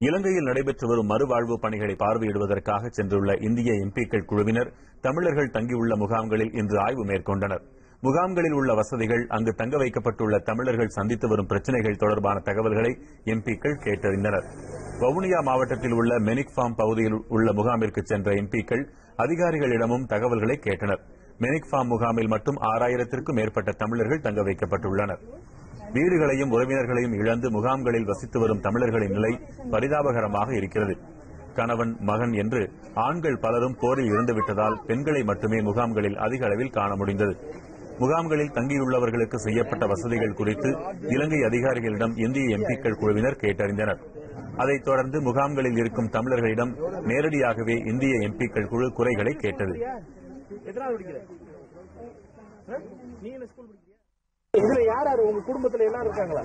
இலங்கையில் நடைபெற்று வரும் மறுவாழ்வு பணிகளை பார்வையிடுவதற்காக சென்றுள்ள இந்திய எம்பிக்கள் குழுவினர் தமிழர்கள் தங்கியுள்ள முகாம்களில் இன்று ஆய்வு மேற்கொண்டனர். முகாம்களில் உள்ள வசதிகள், அங்கு தங்க வைக்கப்பட்டுள்ள தமிழர்கள் சந்தித்து வரும் பிரச்சினைகள் தொடர்பான தகவல்களை எம்பிக்கள் கேட்டறிந்தனர். வவுனியா மாவட்டத்தில் உள்ள மெனிக் ஃபார்ம் பகுதியில் உள்ள முகாமிற்கு சென்ற எம்பிக்கள் அதிகாரிகளிடமும் தகவல்களை கேட்டனர். மெனிக் ஃபார்ம் முகாமில் மட்டும் 6000த்திற்கும் மேற்பட்ட தமிழர்கள் தங்க வைக்கப்பட்டுள்ளனர். வீடுகளையும் உறவினர்களையும் இழந்து முகாம்களில் வசித்து வரும் தமிழர்களின் நிலை பரிதாபகரமாக இருக்கிறது. கணவன், மகன் என்று ஆண்கள் பலரும் போரில் இறந்துவிட்டதால் பெண்களை மட்டுமே முகாம்களில் அதிக அளவில் காண முடிந்தது. முகாம்களில் தங்கியுள்ளவர்களுக்கு செய்யப்பட்ட வசதிகள் குறித்து இலங்கை அதிகாரிகளிடம் இந்திய எம்பிக்கள் குழுவினர் கேட்டறிந்தனர். அதைத் தொடர்ந்து முகாம்களில் இருக்கும் தமிழர்களிடம் நேரடியாகவே இந்திய எம்பிக்கள் குழு குறைகளை கேட்டது. இதுல யாரு உங்க குடும்பத்துல எல்லாரும் இருக்காங்களா?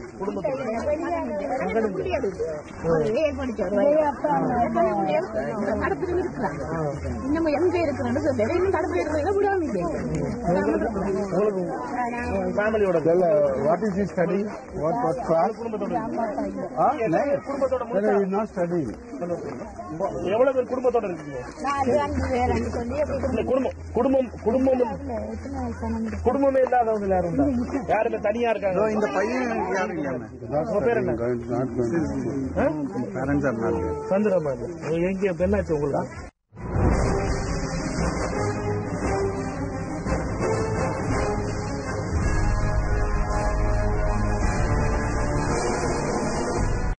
ஃபேமிலியோட what is study? What class? குடும்பத்தோட எவ்வளவு பேர் குடும்பத்தோட இருக்கீங்க? குடும்பமே இல்லாதவங்க யாரும் யாருமே தனியா இருக்காங்க. இந்த பையன் யாரும் இல்ல. பேர் என்ன? சந்திரமா. எங்க என்னாச்சு உங்களுக்கு?